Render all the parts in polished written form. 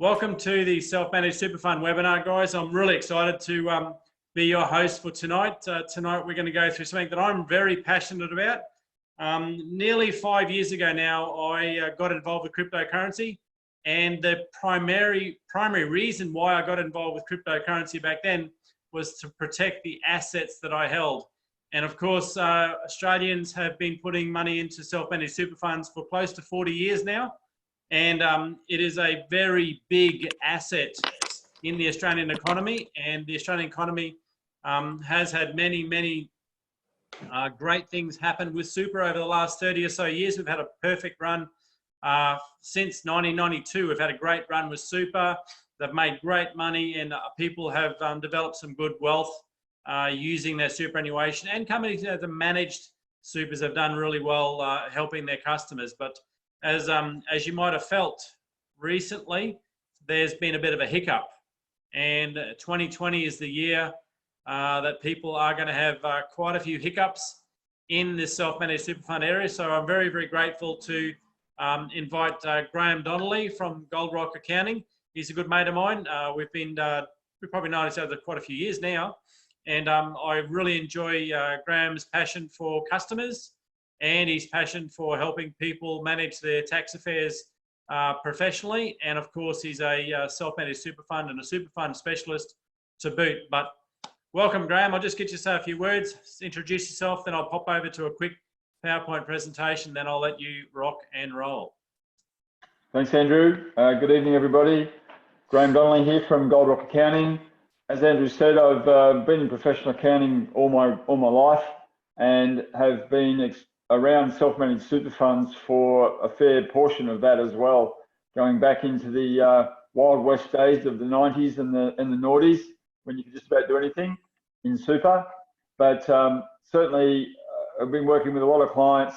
Welcome to the Self-Managed Super Fund webinar, guys. I'm really excited to be your host for tonight. Tonight we're going to go through something that I'm very passionate about. Nearly 5 years ago now, I got involved with cryptocurrency, and the primary reason why I got involved with cryptocurrency back then was to protect the assets that I held. And of course, Australians have been putting money into self-managed super funds for close to 40 years now. And it is a very big asset in the Australian economy. And the Australian economy has had many great things happen with super over the last 30 or so years. We've had a perfect run since 1992. We've had a great run with super. They've made great money, and people have developed some good wealth using their superannuation. And companies that have managed supers have done really well helping their customers. But as you might have felt recently, there's been a bit of a hiccup, and 2020 is the year that people are going to have quite a few hiccups in this self-managed super fund area. So I'm very grateful to invite Graham Donnelly from Gold Rock Accounting. He's a good mate of mine. We've probably known each other quite a few years now, and I really enjoy Graham's passion for customers and his passion for helping people manage their tax affairs professionally. And of course, he's a self-managed super fund and a super fund specialist to boot. But welcome, Graham. I'll just get you to say a few words, introduce yourself, then I'll pop over to a quick PowerPoint presentation, then I'll let you rock and roll. Thanks, Andrew. Good evening, everybody. Graham Donnelly here from Gold Rock Accounting. As Andrew said, I've been in professional accounting all my life and have been around self-managed super funds for a fair portion of that as well, going back into the Wild West days of the 90s and the noughties, when you could just about do anything in super. But certainly I've been working with a lot of clients,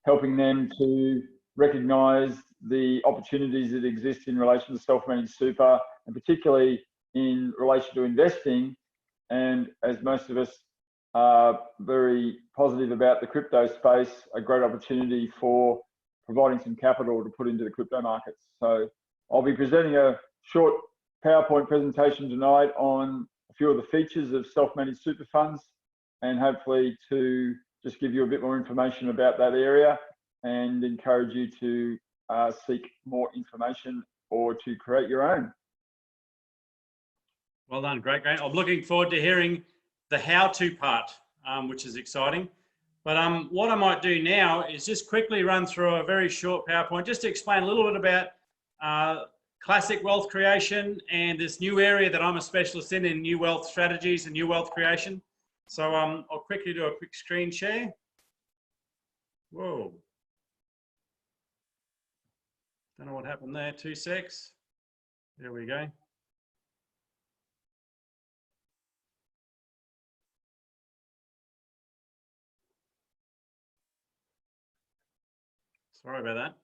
helping them to recognise the opportunities that exist in relation to self-managed super, and particularly in relation to investing. And as most of us are very positive about the crypto space, a great opportunity for providing some capital to put into the crypto markets. So I'll be presenting a short PowerPoint presentation tonight on a few of the features of self-managed super funds, and hopefully to just give you a bit more information about that area and encourage you to seek more information or to create your own. Well done, great. I'm looking forward to hearing the how-to part, which is exciting. But what I might do now is just quickly run through a very short PowerPoint just to explain a little bit about classic wealth creation and this new area that I'm a specialist in new wealth strategies and new wealth creation. So I'll quickly do a quick screen share. Whoa. Don't know what happened there, 2 secs. There we go. Sorry about that.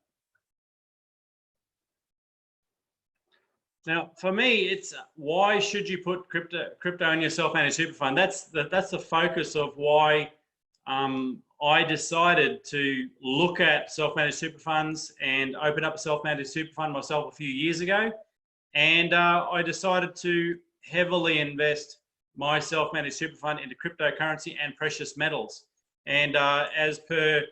Now, for me, it's why should you put crypto in your self-managed super fund? That's the focus of why I decided to look at self-managed super funds and open up a self-managed super fund myself a few years ago. And I decided to heavily invest my self-managed super fund into cryptocurrency and precious metals. And as per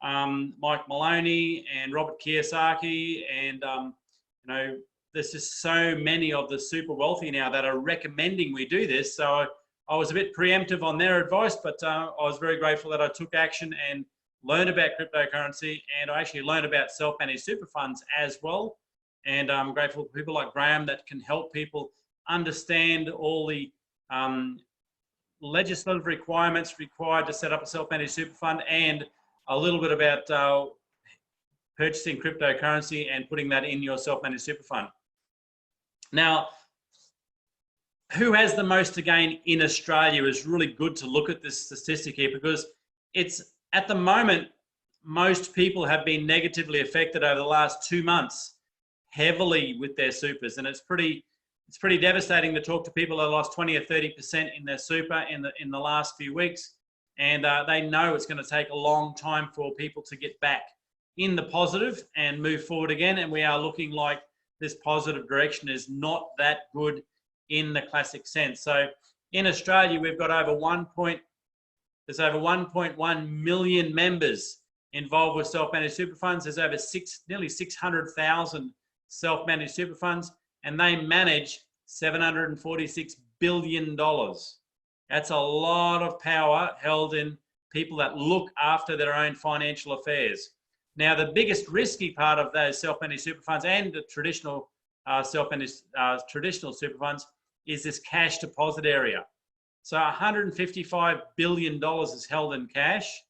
Mike Maloney and Robert Kiyosaki, and you know, there's just so many of the super wealthy now that are recommending we do this. So I was a bit preemptive on their advice, but I was very grateful that I took action and learned about cryptocurrency, and I actually learned about self-managed super funds as well. And I'm grateful for people like Graham that can help people understand all the legislative requirements required to set up a self-managed super fund, and a little bit about purchasing cryptocurrency and putting that in your self-managed super fund. Now, who has the most to gain in Australia is really good to look at this statistic here, because it's at the moment, most people have been negatively affected over the last 2 months heavily with their supers. And it's pretty devastating to talk to people that lost 20 or 30% in their super in the last few weeks. And they know it's going to take a long time for people to get back in the positive and move forward again. And we are looking like this positive direction is not that good in the classic sense. So in Australia, we've got there's over 1.1 million members involved with self-managed super funds. There's over nearly 600,000 self-managed super funds, and they manage $746 billion. That's a lot of power held in people that look after their own financial affairs. Now, the biggest risky part of those self-managed super funds and the traditional traditional super funds is this cash deposit area. So $155 billion is held in cash,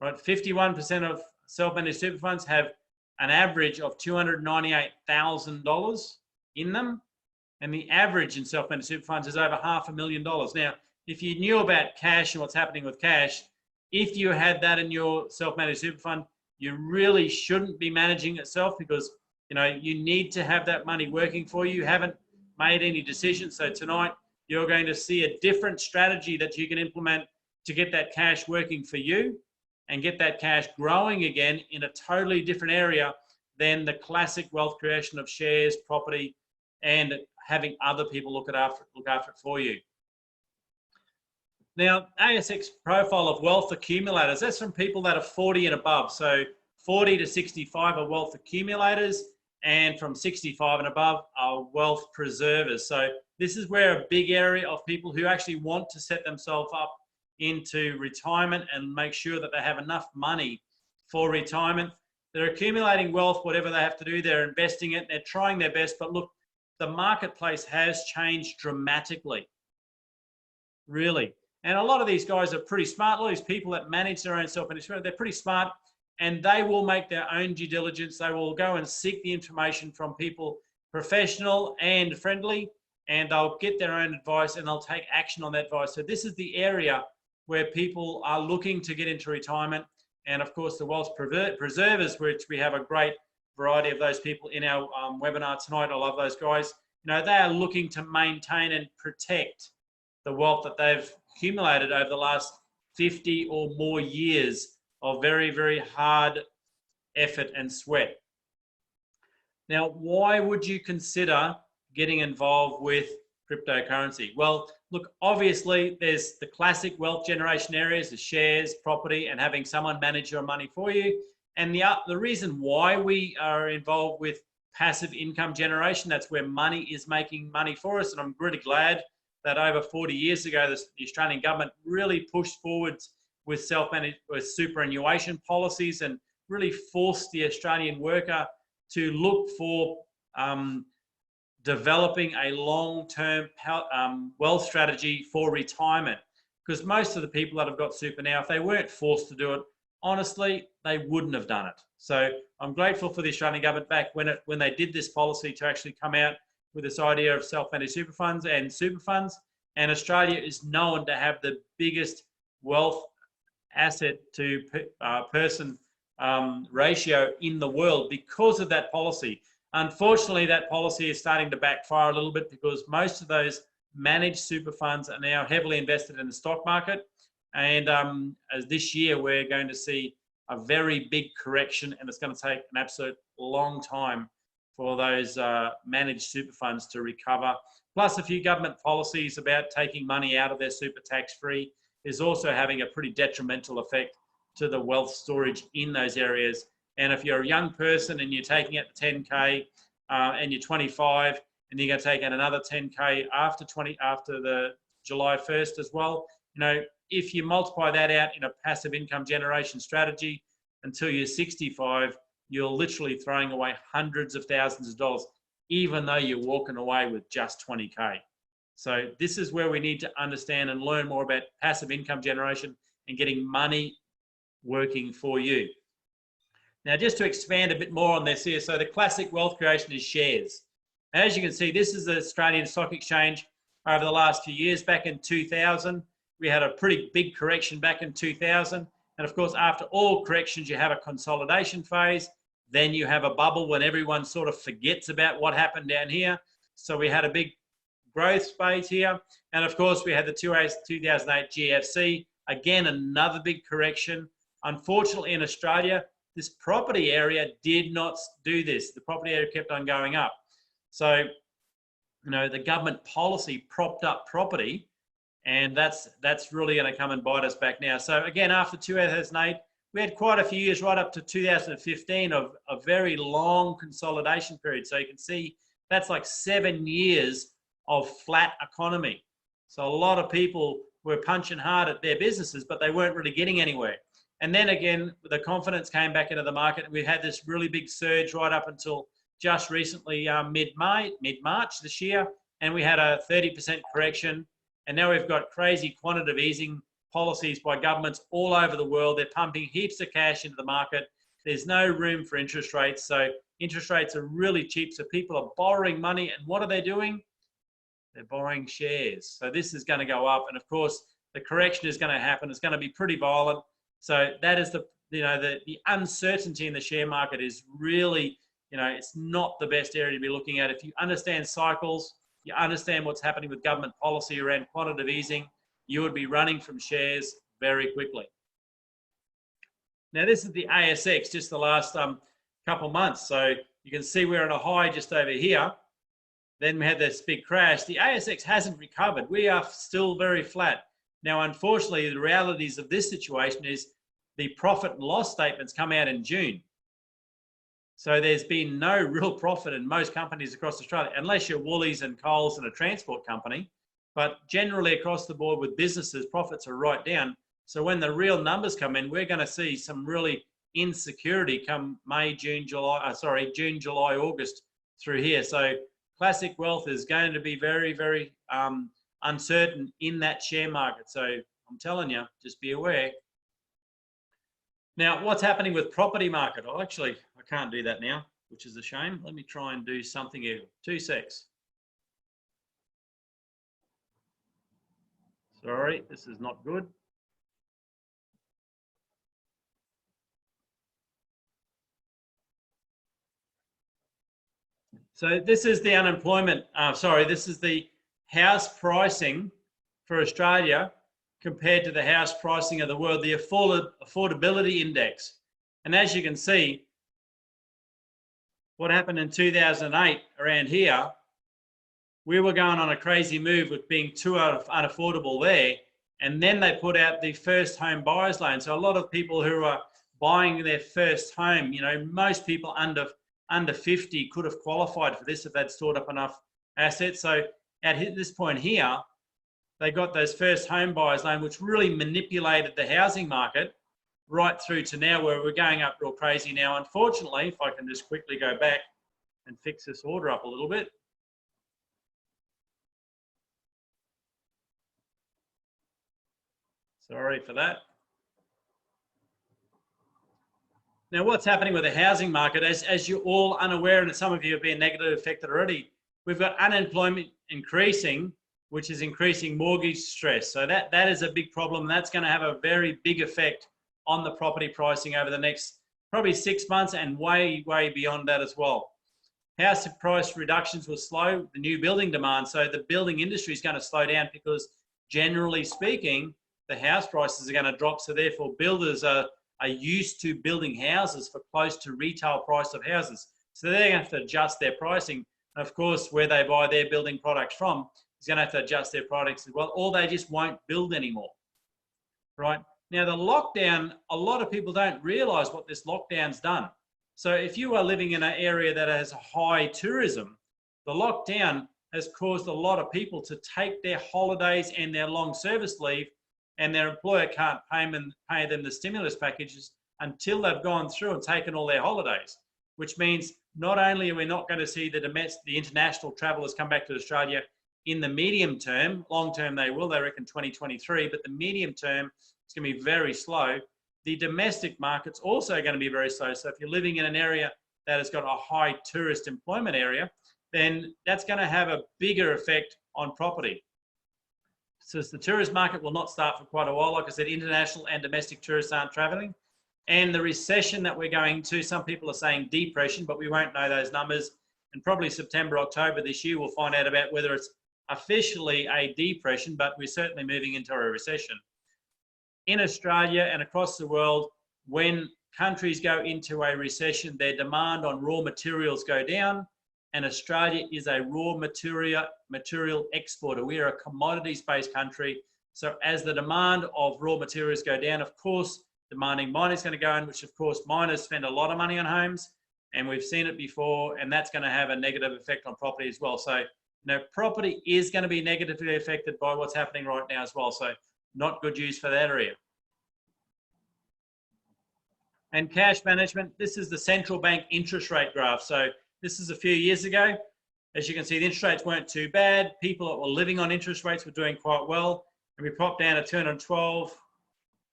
right? 51% of self-managed super funds have an average of $298,000 in them. And the average in self-managed super funds is over $500,000. Now, if you knew about cash and what's happening with cash, if you had that in your self-managed super fund, you really shouldn't be managing itself, because you need to have that money working for you. You haven't made any decisions. So tonight you're going to see a different strategy that you can implement to get that cash working for you and get that cash growing again in a totally different area than the classic wealth creation of shares, property, and having other people look after it for you. Now, ASX profile of wealth accumulators, that's from people that are 40 and above. So 40 to 65 are wealth accumulators, and from 65 and above are wealth preservers. So this is where a big area of people who actually want to set themselves up into retirement and make sure that they have enough money for retirement. They're accumulating wealth, whatever they have to do, they're investing it, they're trying their best, but look, the marketplace has changed dramatically, really. And a lot of these guys are pretty smart. A lot of these people that manage their own self-management, they're pretty smart, and they will make their own due diligence. They will go and seek the information from people professional and friendly, and they'll get their own advice and they'll take action on that advice. So this is the area where people are looking to get into retirement. And of course, the wealth preservers, which we have a great variety of those people in our webinar tonight. I love those guys. They are looking to maintain and protect the wealth that they've accumulated over the last 50 or more years of very, very hard effort and sweat. Now, why would you consider getting involved with cryptocurrency? Well, look, obviously there's the classic wealth generation areas, the shares, property, and having someone manage your money for you. And the reason why we are involved with passive income generation, that's where money is making money for us. And I'm really glad that over 40 years ago, the Australian government really pushed forwards with self-managed superannuation policies and really forced the Australian worker to look for developing a long-term wealth strategy for retirement. Because most of the people that have got super now, if they weren't forced to do it, honestly, they wouldn't have done it. So I'm grateful for the Australian government back when they did this policy to actually come out with this idea of self-managed super funds and super funds. And Australia is known to have the biggest wealth asset to person ratio in the world because of that policy. Unfortunately, that policy is starting to backfire a little bit because most of those managed super funds are now heavily invested in the stock market. And as this year, we're going to see a very big correction, and it's going to take an absolute long time for those managed super funds to recover. Plus, a few government policies about taking money out of their super tax-free is also having a pretty detrimental effect to the wealth storage in those areas. And if you're a young person and you're taking out the 10K and you're 25 and you're going to take out another 10K after the July 1st as well, if you multiply that out in a passive income generation strategy until you're 65, you're literally throwing away hundreds of thousands of dollars, even though you're walking away with just 20K. So this is where we need to understand and learn more about passive income generation and getting money working for you. Now, just to expand a bit more on this here, so the classic wealth creation is shares. As you can see, this is the Australian Stock Exchange over the last few years. Back in 2000, we had a pretty big correction back in 2000. And of course, after all corrections, you have a consolidation phase. Then you have a bubble when everyone sort of forgets about what happened down here. So we had a big growth phase here. And of course, we had the 2008 GFC. Again, another big correction. Unfortunately, in Australia, this property area did not do this. The property area kept on going up. So, you know, the government policy propped up property, and that's really going to come and bite us back now. So again, after 2008, we had quite a few years right up to 2015 of a very long consolidation period. So you can see that's like 7 years of flat economy. So a lot of people were punching hard at their businesses, but they weren't really getting anywhere. And then again, the confidence came back into the market, and we had this really big surge right up until just recently, mid-March this year, and we had a 30% correction. And now we've got crazy quantitative easing policies by governments all over the world. They're pumping heaps of cash into the market. There's no room for interest rates. So interest rates are really cheap. So people are borrowing money. And what are they doing? They're borrowing shares. So this is going to go up. And of course, the correction is going to happen. It's going to be pretty violent. So that is the uncertainty in the share market is really, it's not the best area to be looking at. If you understand cycles, you understand what's happening with government policy around quantitative easing, you would be running from shares very quickly. Now, this is the ASX, just the last couple months. So you can see we're at a high just over here. Then we had this big crash. The ASX hasn't recovered. We are still very flat. Now, unfortunately, the realities of this situation is the profit and loss statements come out in June. So there's been no real profit in most companies across Australia, unless you're Woolies and Coles and a transport company. But generally across the board with businesses, profits are right down. So when the real numbers come in, we're going to see some really insecurity come June, July, August through here. So classic wealth is going to be very, very uncertain in that share market. So I'm telling you, just be aware. Now, what's happening with property market? Oh, actually, I can't do that now, which is a shame. Let me try and do something here. 2 secs. Sorry, this is not good. So this is the unemployment, this is the house pricing for Australia compared to the house pricing of the world, the affordability index. And as you can see, what happened in 2008 around here, we were going on a crazy move with being too unaffordable there. And then they put out the first home buyers loan. So a lot of people who are buying their first home, most people under 50 could have qualified for this if they'd stored up enough assets. So at this point here, they got those first home buyers loan, which really manipulated the housing market right through to now where we're going up real crazy now. Unfortunately, if I can just quickly go back and fix this order up a little bit. Sorry for that. Now, what's happening with the housing market, as you're all unaware, and some of you have been negatively affected already, we've got unemployment increasing, which is increasing mortgage stress. So that is a big problem. And that's going to have a very big effect on the property pricing over the next probably 6 months and way, way beyond that as well. House price reductions will slow the new building demand. So the building industry is going to slow down because generally speaking, the house prices are going to drop. So therefore builders are used to building houses for close to retail price of houses. So they're going to have to adjust their pricing. And of course, where they buy their building products from is going to have to adjust their products as well, or they just won't build anymore, right? Now, the lockdown, a lot of people don't realize what this lockdown's done. So if you are living in an area that has high tourism, the lockdown has caused a lot of people to take their holidays and their long service leave, and their employer can't pay them the stimulus packages until they've gone through and taken all their holidays, which means not only are we not going to see the international travellers come back to Australia in the medium term, long term they will, they reckon 2023, but the medium term it's going to be very slow. The domestic market's also going to be very slow. So if you're living in an area that has got a high tourist employment area, then that's going to have a bigger effect on property. So the tourist market will not start for quite a while. Like I said, international and domestic tourists aren't traveling. And the recession that we're going to, some people are saying depression, but we won't know those numbers. And probably September, October this year, we'll find out about whether it's officially a depression, but we're certainly moving into a recession. In Australia and across the world, when countries go into a recession, their demand on raw materials go down and Australia is a raw material exporter. We are a commodities-based country. So as the demand of raw materials go down, of course, demanding mining is going to go in, which of course miners spend a lot of money on homes, and we've seen it before, and that's going to have a negative effect on property as well. So, property is going to be negatively affected by what's happening right now as well. So not good news for that area. And cash management, this is the central bank interest rate graph. So this is a few years ago. As you can see, the interest rates weren't too bad. People that were living on interest rates were doing quite well. And we popped down to 212,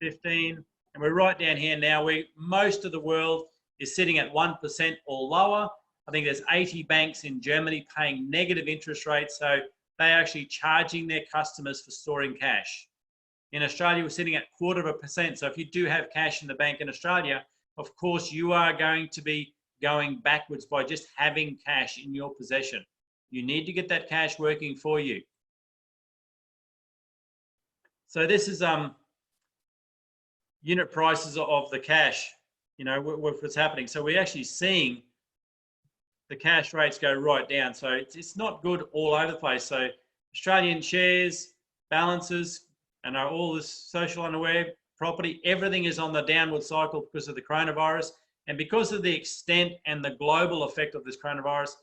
15, and we're right down here now. Most of the world is sitting at 1% or lower. I think there's 80 banks in Germany paying negative interest rates. So they're actually charging their customers for storing cash. In Australia, we're sitting at 0.25%. So if you do have cash in the bank in Australia, of course, you are going to be going backwards by just having cash in your possession. You need to get that cash working for you. So this is unit prices of the cash, what's happening. So we're actually seeing the cash rates go right down. So it's not good all over the place. So Australian shares, balances, and all this social unaware property, everything is on the downward cycle because of the coronavirus. And because of the extent and the global effect of this coronavirus,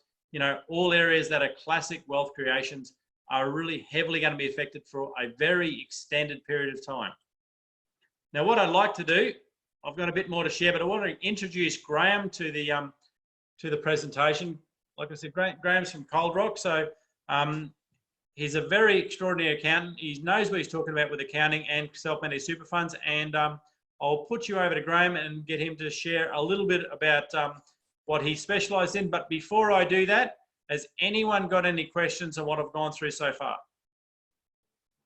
all areas that are classic wealth creations are really heavily going to be affected for a very extended period of time. Now, what I'd like to do, I've got a bit more to share, but I want to introduce Graham to the presentation. Like I said, Graham's from Cold Rock, so he's a very extraordinary accountant. He knows what he's talking about with accounting and self-managed super funds. And I'll put you over to Graham and get him to share a little bit about what he specialised in. But before I do that, has anyone got any questions on what I've gone through so far?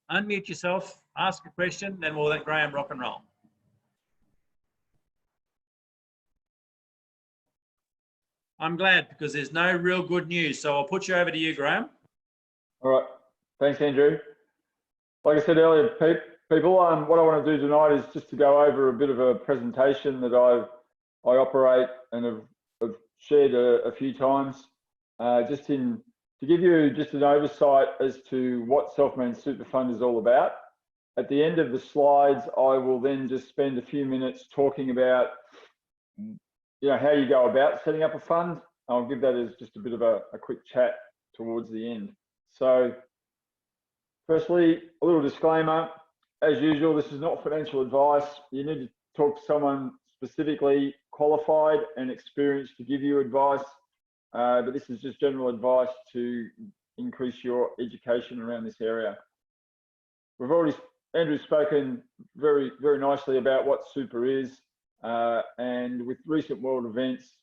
Unmute yourself, ask a question, then we'll let Graham rock and roll. I'm glad, because there's no real good news. So I'll put you over to you, Graham. All right. Thanks, Andrew. Like I said earlier, people, what I want to do tonight is just to go over a bit of a presentation that I operate and have shared a few times, to give you just an oversight as to what self-managed super fund is all about. At the end of the slides, I will then just spend a few minutes talking about how you go about setting up a fund. I'll give that as just a bit of a quick chat towards the end. So firstly, a little disclaimer. As usual, this is not financial advice. You need to talk to someone specifically qualified and experienced to give you advice. But this is just general advice to increase your education around this area. Andrew's spoken very, very nicely about what super is. And with recent world events,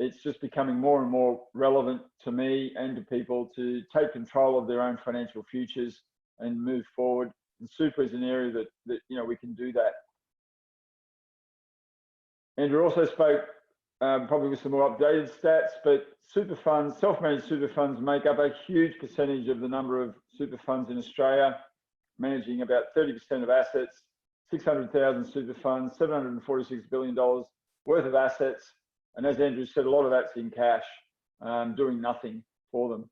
it's just becoming more and more relevant to me and to people to take control of their own financial futures and move forward. And super is an area that we can do that. Andrew also spoke probably with some more updated stats, but super funds, self-managed super funds, make up a huge percentage of the number of super funds in Australia, managing about 30% of assets, 600,000 super funds, $746 billion worth of assets. And as Andrew said, a lot of that's in cash, doing nothing for them.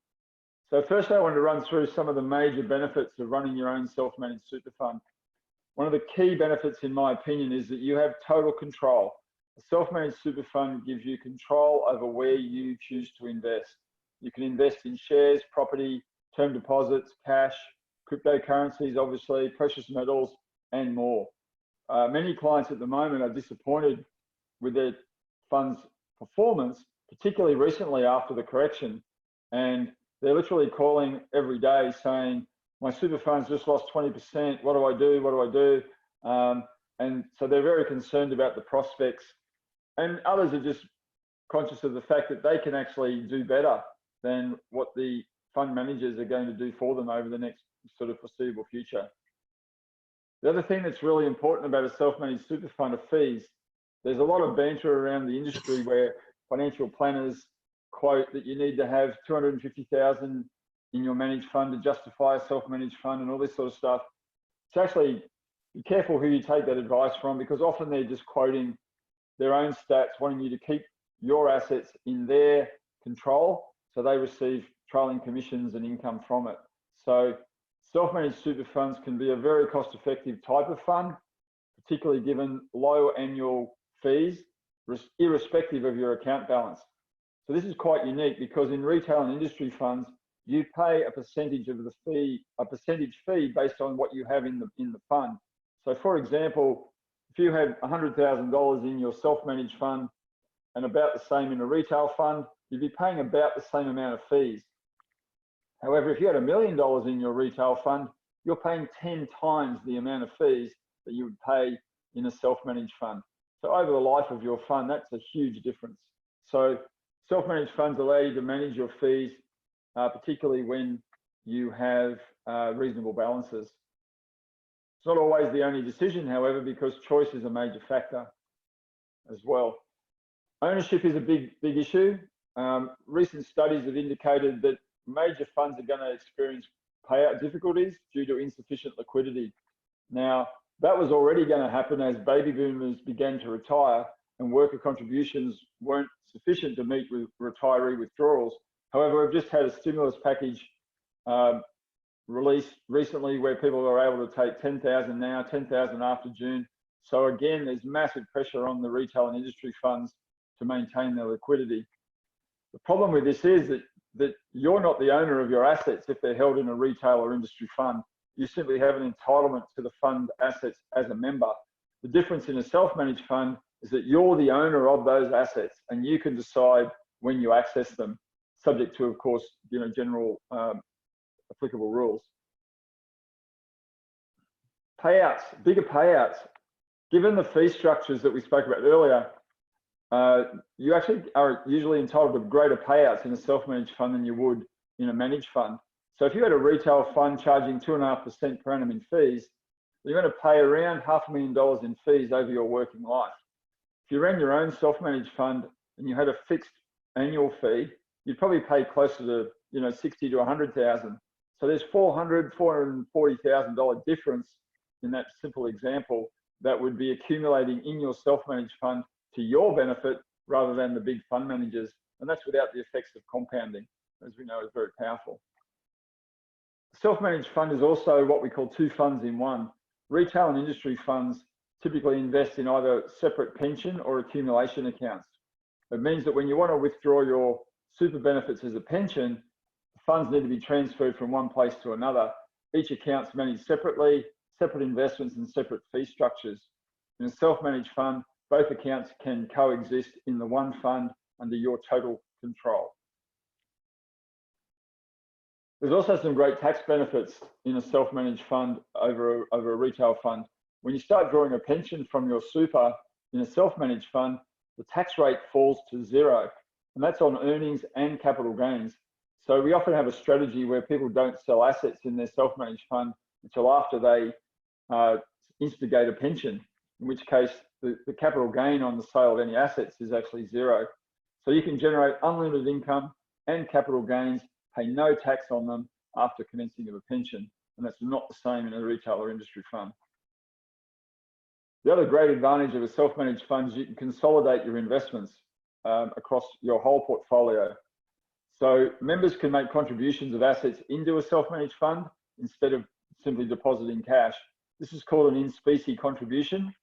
So firstly, I want to run through some of the major benefits of running your own self-managed super fund. One of the key benefits, in my opinion, is that you have total control. A self-managed super fund gives you control over where you choose to invest. You can invest in shares, property, term deposits, cash, cryptocurrencies, obviously, precious metals, and more. Many clients at the moment are disappointed with their fund's performance, particularly recently after the correction. And they're literally calling every day saying, my super fund's just lost 20%. What do I do? What do I do? And so they're very concerned about the prospects. And others are just conscious of the fact that they can actually do better than what the fund managers are going to do for them over the next sort of foreseeable future. The other thing that's really important about a self-managed super fund are fees. There's a lot of banter around the industry where financial planners quote that you need to have 250,000 in your managed fund to justify a self-managed fund and all this sort of stuff. So actually, be careful who you take that advice from, because often they're just quoting their own stats, wanting you to keep your assets in their control so they receive trailing commissions and income from it. So self-managed super funds can be a very cost-effective type of fund, particularly given low annual fees, irrespective of your account balance. So this is quite unique because in retail and industry funds, you pay a percentage of the fee, a percentage fee based on what you have in the fund. So for example, if you had $100,000 in your self-managed fund and about the same in a retail fund, you'd be paying about the same amount of fees. However, if you had $1 million in your retail fund, you're paying 10 times the amount of fees that you would pay in a self-managed fund. So over the life of your fund, that's a huge difference. So self-managed funds allow you to manage your fees, particularly when you have reasonable balances. It's not always the only decision, however, because choice is a major factor as well. Ownership is a big issue. Recent studies have indicated that major funds are going to experience payout difficulties due to insufficient liquidity. Now, that was already going to happen as baby boomers began to retire and worker contributions weren't sufficient to meet with retiree withdrawals. However, we've just had a stimulus package released recently where people are able to take 10,000 now, 10,000 after June. So again, there's massive pressure on the retail and industry funds to maintain their liquidity. The problem with this is that you're not the owner of your assets if they're held in a retail or industry fund. You simply have an entitlement to the fund assets as a member. The difference in a self-managed fund is that you're the owner of those assets and you can decide when you access them, subject to, of course, general applicable rules. Payouts, bigger payouts. Given the fee structures that we spoke about earlier, you actually are usually entitled to greater payouts in a self-managed fund than you would in a managed fund. So if you had a retail fund charging 2.5% per annum in fees, you're going to pay around $500,000 in fees over your working life. If you ran your own self-managed fund and you had a fixed annual fee, you'd probably pay closer to $60,000 to $100,000. So there's $440,000 difference in that simple example that would be accumulating in your self-managed fund to your benefit rather than the big fund managers. And that's without the effects of compounding, as we know is very powerful. Self-managed fund is also what we call two funds in one. Retail and industry funds typically invest in either separate pension or accumulation accounts. It means that when you want to withdraw your super benefits as a pension, the funds need to be transferred from one place to another. Each account's managed separately, separate investments and separate fee structures. In a self-managed fund, both accounts can coexist in the one fund under your total control. There's also some great tax benefits in a self-managed fund over a retail fund. When you start drawing a pension from your super in a self-managed fund, the tax rate falls to 0, and that's on earnings and capital gains. So we often have a strategy where people don't sell assets in their self-managed fund until after they instigate a pension, in which case the capital gain on the sale of any assets is actually 0. So you can generate unlimited income and capital gains, pay no tax on them after commencing of a pension, and that's not the same in a retail or industry fund. The other great advantage of a self-managed fund is you can consolidate your investments across your whole portfolio. So members can make contributions of assets into a self-managed fund instead of simply depositing cash. This is called an in-specie contribution.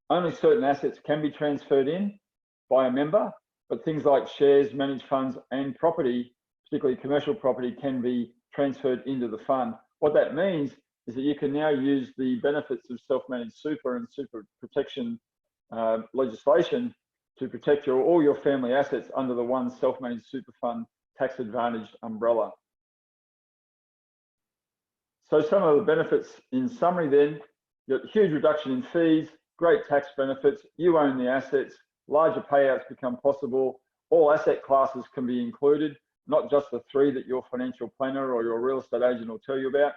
Only certain assets can be transferred in by a member, but things like shares, managed funds, and property, particularly commercial property, can be transferred into the fund. What that means is that you can now use the benefits of self-managed super and super protection legislation to protect all your family assets under the one self-managed super fund tax advantaged umbrella. So some of the benefits in summary then, you've got huge reduction in fees, great tax benefits, you own the assets, larger payouts become possible, all asset classes can be included, not just the 3 that your financial planner or your real estate agent will tell you about.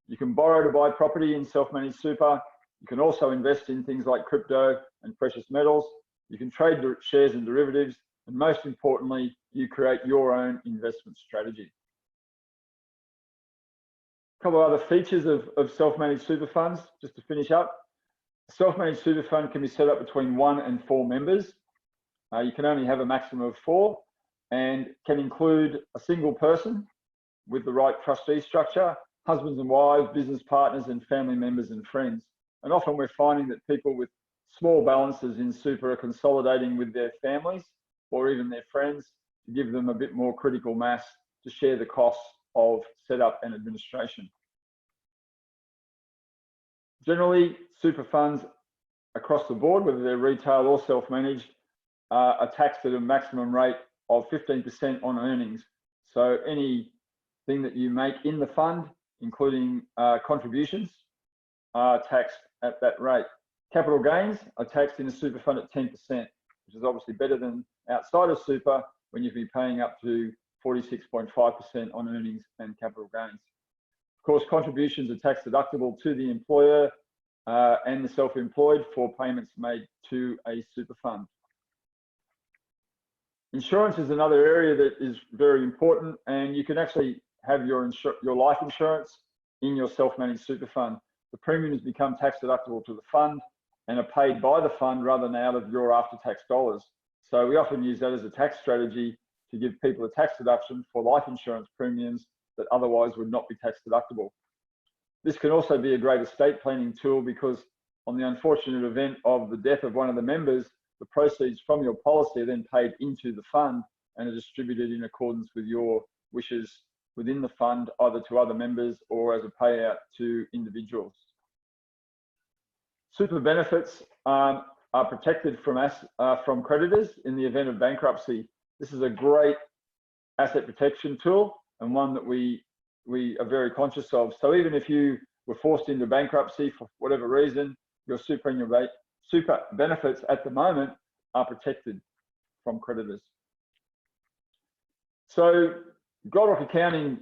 You can borrow to buy property in self-managed super. You can also invest in things like crypto and precious metals. You can trade shares and derivatives. And most importantly, you create your own investment strategy. A couple of other features of self-managed super funds, just to finish up. A self-managed super fund can be set up between 1 and 4 members. You can only have a maximum of 4. and can include a single person with the right trustee structure, husbands and wives, business partners, and family members and friends. And often we're finding that people with small balances in super are consolidating with their families or even their friends to give them a bit more critical mass to share the costs of setup and administration. Generally, super funds across the board, whether they're retail or self-managed, are taxed at a maximum rate of 15% on earnings. So anything that you make in the fund, including contributions, are taxed at that rate. Capital gains are taxed in a super fund at 10%, which is obviously better than outside of super when you'd be paying up to 46.5% on earnings and capital gains. Of course, contributions are tax deductible to the employer and the self-employed for payments made to a super fund. Insurance is another area that is very important, and you can actually have your life insurance in your self-managed super fund. The premiums become tax deductible to the fund and are paid by the fund rather than out of your after-tax dollars. So we often use that as a tax strategy to give people a tax deduction for life insurance premiums that otherwise would not be tax deductible. This can also be a great estate planning tool because on the unfortunate event of the death of one of the members, the proceeds from your policy are then paid into the fund and are distributed in accordance with your wishes within the fund, either to other members or as a payout to individuals. Super benefits are protected from creditors in the event of bankruptcy. This is a great asset protection tool and one that we are very conscious of. So even if you were forced into bankruptcy for whatever reason, your super benefits at the moment are protected from creditors. So Goldrock Accounting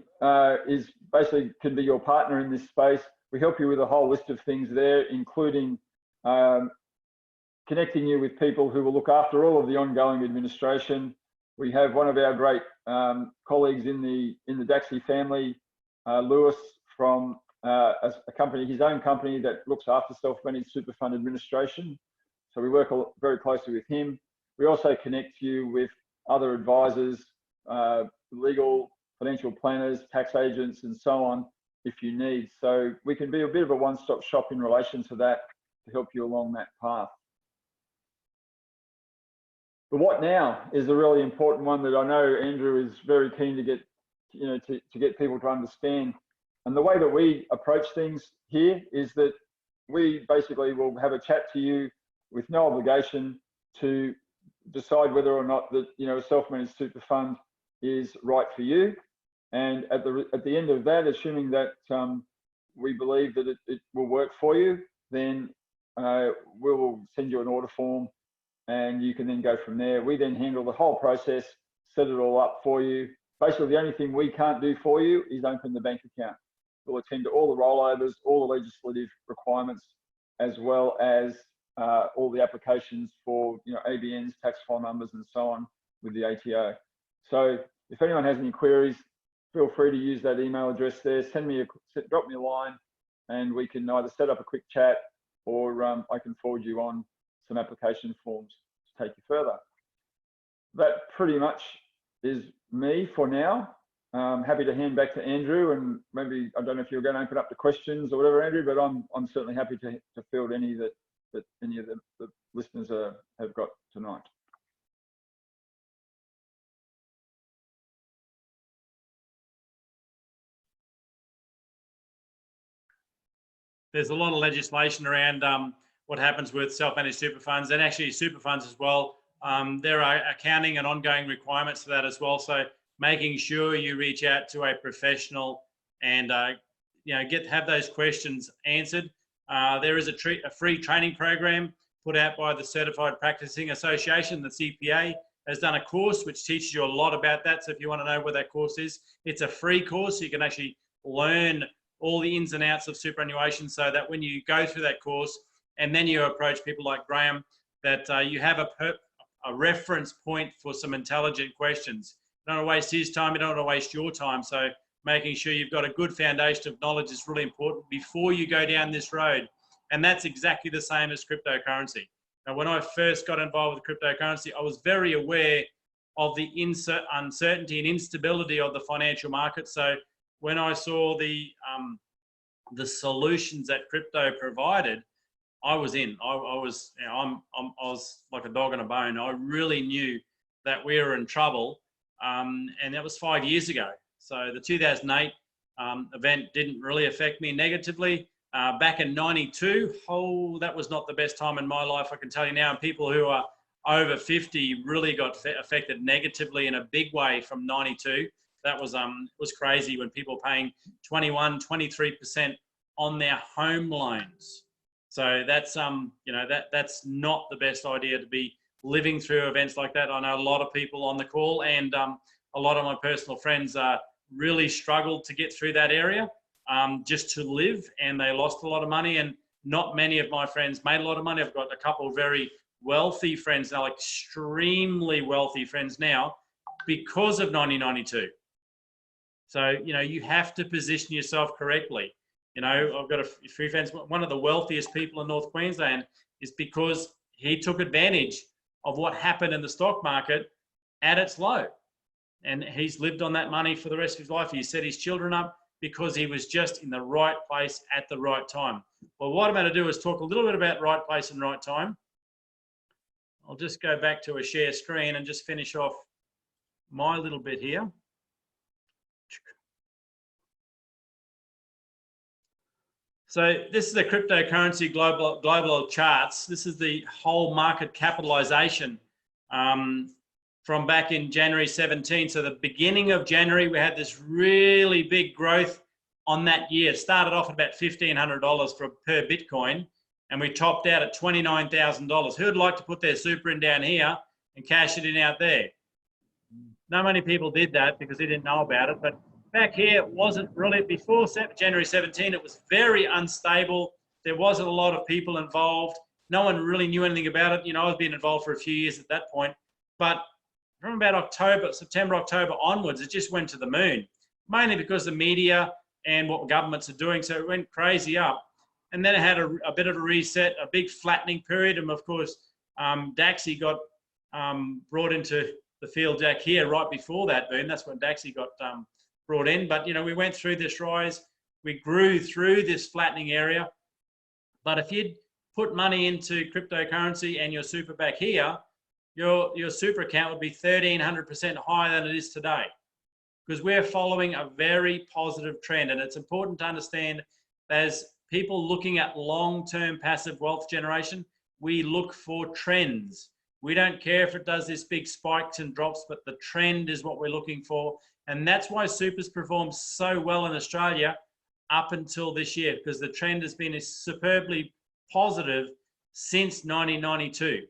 is basically can be your partner in this space. We help you with a whole list of things there, including connecting you with people who will look after all of the ongoing administration. We have one of our great colleagues in the Daxley family, Lewis, from his own company that looks after self-managed super fund administration. So we work very closely with him. We also connect you with other advisors, legal, financial planners, tax agents, and so on, if you need. So we can be a bit of a one-stop shop in relation to that to help you along that path. The what now is a really important one that I know Andrew is very keen to get, to get people to understand. And the way that we approach things here is that we basically will have a chat to you with no obligation to decide whether or not that a self-managed super fund is right for you. And at the end of that, assuming that we believe that it will work for you, then we will send you an order form and you can then go from there. We then handle the whole process, set it all up for you. Basically, the only thing we can't do for you is open the bank account. We'll attend to all the rollovers, all the legislative requirements, as well as all the applications for ABNs, tax file numbers, and so on with the ATO. So if anyone has any queries, feel free to use that email address there. Drop me a line, and we can either set up a quick chat or I can forward you on some application forms to take you further. That pretty much is me for now. Happy to hand back to Andrew, and maybe I don't know if you're going to open up to questions or whatever, Andrew, but I'm certainly happy to field any that any of the listeners have got tonight. There's a lot of legislation around what happens with self-managed super funds and actually super funds as well. There are accounting and ongoing requirements for that as well. So making sure you reach out to a professional and have those questions answered. There is a free training program put out by the Certified Practicing Association. The CPA has done a course which teaches you a lot about that. So if you want to know what that course is, it's a free course. So you can actually learn all the ins and outs of superannuation, so that when you go through that course and then you approach people like Graham, that you have a reference point for some intelligent questions. You don't want to waste his time, you don't want to waste your time. So making sure you've got a good foundation of knowledge is really important before you go down this road. And that's exactly the same as cryptocurrency. Now, when I first got involved with cryptocurrency, I was very aware of the uncertainty and instability of the financial market. So when I saw the solutions that crypto provided, I was in. I was, you know, I was like a dog on a bone. I really knew that we were in trouble, and that was 5 years ago. So the 2008 event didn't really affect me negatively. Back in '92, that was not the best time in my life, I can tell you now. And people who are over 50 really got affected negatively in a big way from '92. That was crazy when people were paying 21, 23% on their home loans. So that's you know, that's not the best idea to be living through events like that. I know a lot of people on the call, and a lot of my personal friends really struggled to get through that area just to live, and they lost a lot of money. And not many of my friends made a lot of money. I've got a couple of very wealthy friends now, like extremely wealthy friends now, because of 1992. So, you know, you have to position yourself correctly. You know, I've got a few friends. One of the wealthiest people in North Queensland is because he took advantage of what happened in the stock market at its low. And he's lived on that money for the rest of his life. He set his children up because he was just in the right place at the right time. Well, what I'm going to do is talk a little bit about right place and right time. I'll just go back to a share screen and just finish off my little bit here. So this is the cryptocurrency global charts. This is the whole market capitalization from back in January 17. So the beginning of January, we had this really big growth on that year. It started off at about $1,500 per Bitcoin, and we topped out at $29,000. Who would like to put their super in down here and cash it in out there? Not many people did that because they didn't know about it, but back here, it wasn't really, before January 17, it was very unstable. There wasn't a lot of people involved. No one really knew anything about it. You know, I've been involved for a few years at that point, but from about September, October onwards, it just went to the moon, mainly because the media and what governments are doing. So it went crazy up. And then it had a bit of a reset, a big flattening period. And of course, Daxi got brought into the field back here right before that boom. That's when Daxi got brought in. But, you know, we went through this rise. We grew through this flattening area. But if you'd put money into cryptocurrency and your super back here, your super account would be 1,300% higher than it is today, because we're following a very positive trend. And it's important to understand, as people looking at long-term passive wealth generation, we look for trends. We don't care if it does this big spikes and drops, but the trend is what we're looking for. And that's why super's performed so well in Australia up until this year, because the trend has been superbly positive since 1992.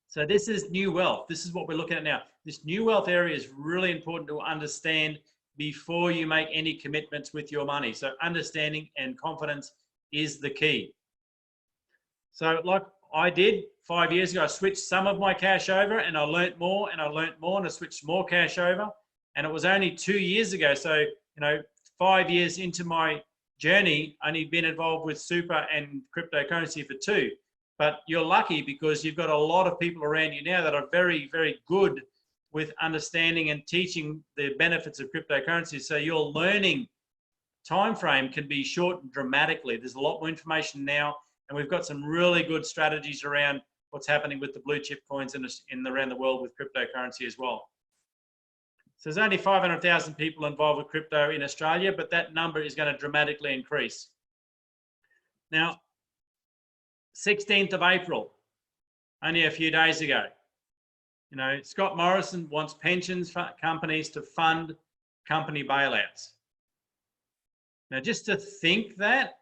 So this is new wealth. This is what we're looking at now. This new wealth area is really important to understand before you make any commitments with your money. So understanding and confidence is the key. So like I did 5 years ago, I switched some of my cash over, and I learnt more and I learnt more, and I switched more cash over. And it was only 2 years ago. So, you know, 5 years into my journey, only been involved with super and cryptocurrency for 2. But you're lucky because you've got a lot of people around you now that are very, very good with understanding and teaching the benefits of cryptocurrency. So your learning time frame can be shortened dramatically. There's a lot more information now, and we've got some really good strategies around what's happening with the blue chip coins around the world with cryptocurrency as well. So there's only 500,000 people involved with crypto in Australia, but that number is going to dramatically increase. Now, 16th of April, only a few days ago, you know, Scott Morrison wants pensions companies to fund company bailouts. Now, just to think that,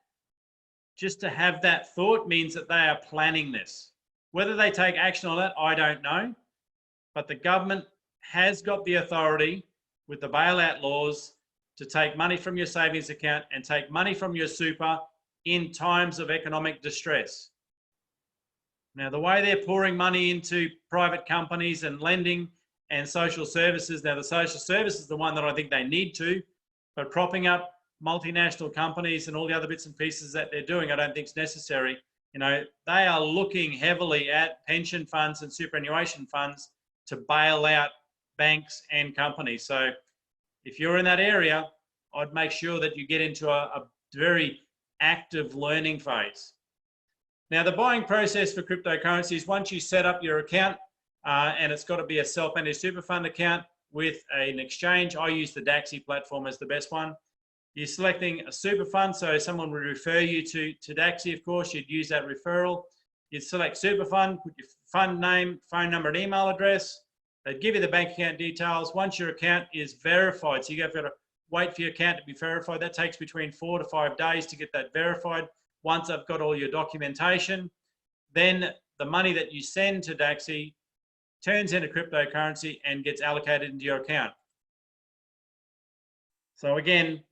just to have that thought means that they are planning this. Whether they take action on that, I don't know, but the government has got the authority with the bailout laws to take money from your savings account and take money from your super in times of economic distress. Now, the way they're pouring money into private companies and lending and social services, now the social service is the one that I think they need to, but propping up multinational companies and all the other bits and pieces that they're doing, I don't think is necessary. You know, they are looking heavily at pension funds and superannuation funds to bail out banks and companies. So if you're in that area, I'd make sure that you get into a very active learning phase. Now, the buying process for cryptocurrencies, once you set up your account, and it's got to be a self-managed super fund account with an exchange. I use the DAXI platform as the best one. You're selecting a super fund, so someone would refer you to DAXI, of course. You'd use that referral. You'd select super fund, put your fund name, phone number, and email address. They'd give you the bank account details. Once your account is verified, so you've got to wait for your account to be verified. That takes between 4 to 5 days to get that verified. Once I've got all your documentation, then the money that you send to DAXI turns into cryptocurrency and gets allocated into your account. So again,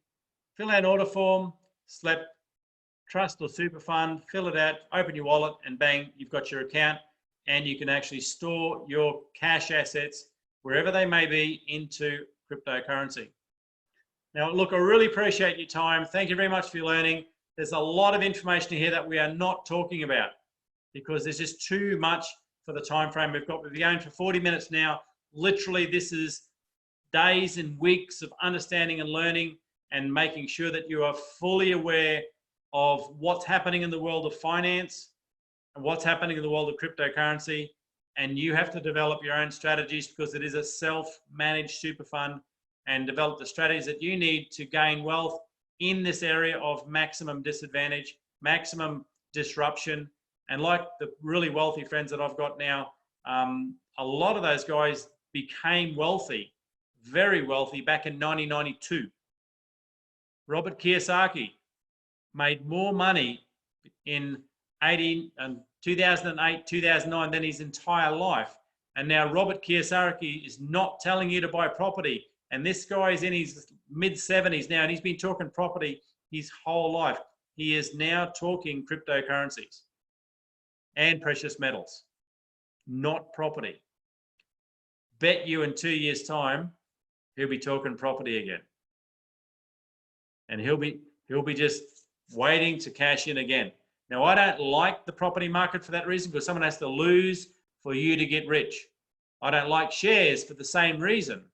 fill out an order form, select trust or super fund, fill it out, open your wallet, and bang, you've got your account, and you can actually store your cash assets wherever they may be into cryptocurrency. Now, look, I really appreciate your time. Thank you very much for your learning. There's a lot of information here that we are not talking about because there's just too much for the time frame we've got. We've been going for 40 minutes now. Literally, this is days and weeks of understanding and learning and making sure that you are fully aware of what's happening in the world of finance and what's happening in the world of cryptocurrency. And you have to develop your own strategies because it is a self-managed super fund, and develop the strategies that you need to gain wealth in this area of maximum disadvantage, maximum disruption. And like the really wealthy friends that I've got now, a lot of those guys became wealthy, very wealthy, back in 1992. Robert Kiyosaki made more money in 2008, 2009 than his entire life. And now Robert Kiyosaki is not telling you to buy property. And this guy is in his mid-70s now, and he's been talking property his whole life. He is now talking cryptocurrencies and precious metals, not property. Bet you in 2 years' time, he'll be talking property again. And he'll be just waiting to cash in again. Now, I don't like the property market for that reason, because someone has to lose for you to get rich. I don't like shares for the same reason,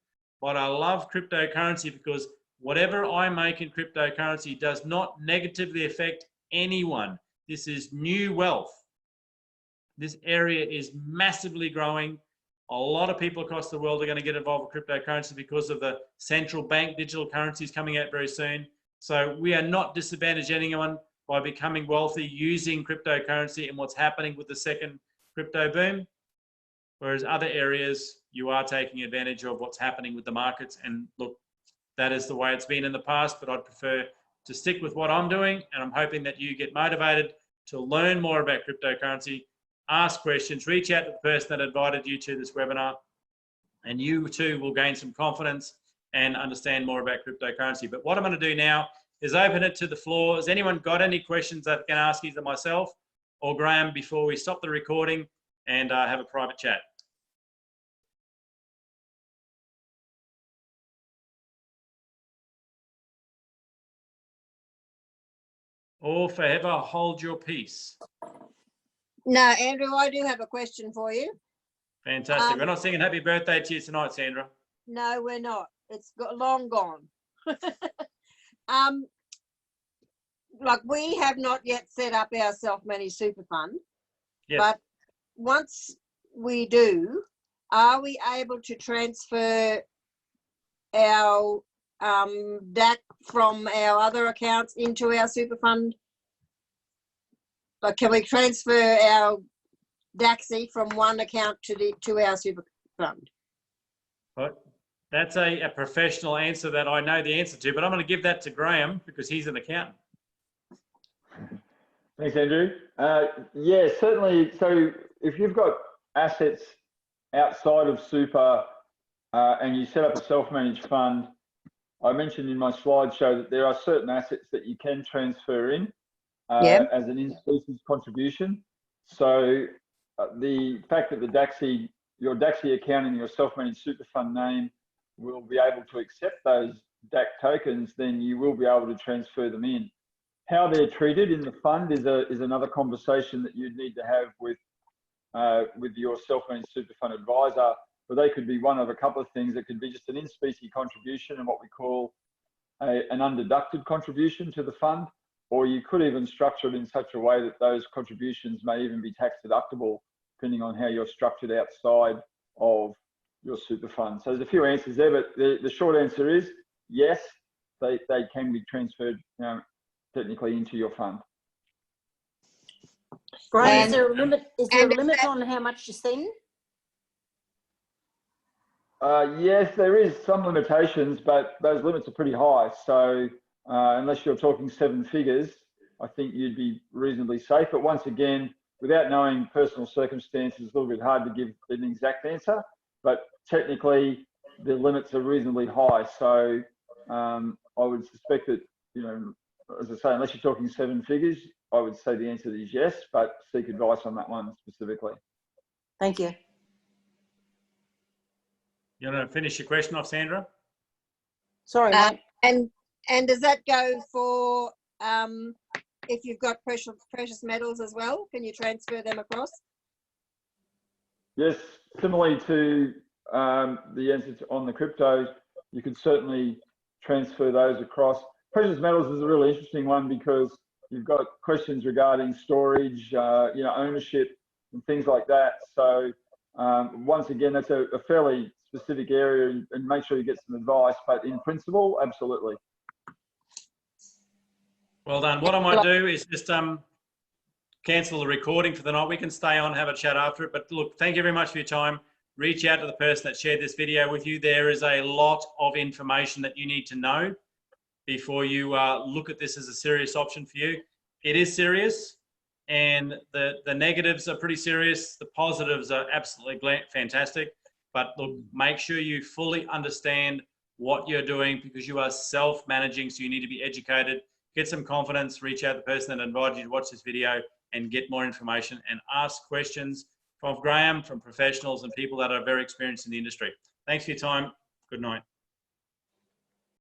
but I love cryptocurrency because whatever I make in cryptocurrency does not negatively affect anyone. This is new wealth. This area is massively growing. A lot of people across the world are going to get involved with cryptocurrency because of the central bank digital currencies coming out very soon. So we are not disadvantaging anyone by becoming wealthy using cryptocurrency and what's happening with the second crypto boom. Whereas other areas, you are taking advantage of what's happening with the markets. And look, that is the way it's been in the past, but I'd prefer to stick with what I'm doing. And I'm hoping that you get motivated to learn more about cryptocurrency, ask questions, reach out to the person that invited you to this webinar, and you too will gain some confidence and understand more about cryptocurrency. But what I'm going to do now is open it to the floor. Has anyone got any questions that I can ask either myself or Graham before we stop the recording and have a private chat? Or forever hold your peace. No, Andrew, I do have a question for you. Fantastic. We're not singing happy birthday to you tonight, Sandra. No, we're not. It's long gone. Like, we have not yet set up our self-managed super fund. Yes. But once we do, are we able to transfer our DAC from our other accounts into our super fund? Like, can we transfer our DAXI from one account to our super fund? But that's a professional answer that I know the answer to, but I'm going to give that to Graham because he's an accountant. Thanks, Andrew. Yeah, certainly. So if you've got assets outside of super and you set up a self-managed fund, I mentioned in my slideshow that there are certain assets that you can transfer in as an in-species contribution. So the fact that your DAXI account in your self-managed super fund name will be able to accept those DAC tokens, then you will be able to transfer them in. How they're treated in the fund is another conversation that you'd need to have with your self-managed super fund advisor. but they could be one of a couple of things. It could be just an in-specie contribution and what we call an undeducted contribution to the fund, or you could even structure it in such a way that those contributions may even be tax deductible, depending on how you're structured outside of your super fund. So there's a few answers there, but the short answer is yes, they can be transferred technically into your fund. Graham, is there a limit? Is there a limit on how much to send? Yes, there is some limitations, but those limits are pretty high. So unless you're talking 7 figures, I think you'd be reasonably safe. But once again, without knowing personal circumstances, it's a little bit hard to give an exact answer. But technically, the limits are reasonably high. So I would suspect that, as I say, unless you're talking 7 figures, I would say the answer is yes, but seek advice on that one specifically. Thank you. You want to finish your question off, Sandra? Sorry, mate. And does that go for if you've got precious metals as well? Can you transfer them across? Yes, similarly to the answer on the cryptos, you could certainly transfer those across. Precious metals is a really interesting one because you've got questions regarding storage, ownership and things like that. So once again, that's a fairly specific area, and make sure you get some advice, but in principle, absolutely. Well done. What I might do is just cancel the recording for the night. We can stay on, have a chat after it. But look, thank you very much for your time. Reach out to the person that shared this video with you. There is a lot of information that you need to know before you look at this as a serious option for you. It is serious, and the negatives are pretty serious. The positives are absolutely fantastic. But look, make sure you fully understand what you're doing, because you are self-managing, so you need to be educated. Get some confidence, reach out to the person that invited you to watch this video and get more information, and ask questions from Graham, from professionals and people that are very experienced in the industry. Thanks for your time. Good night.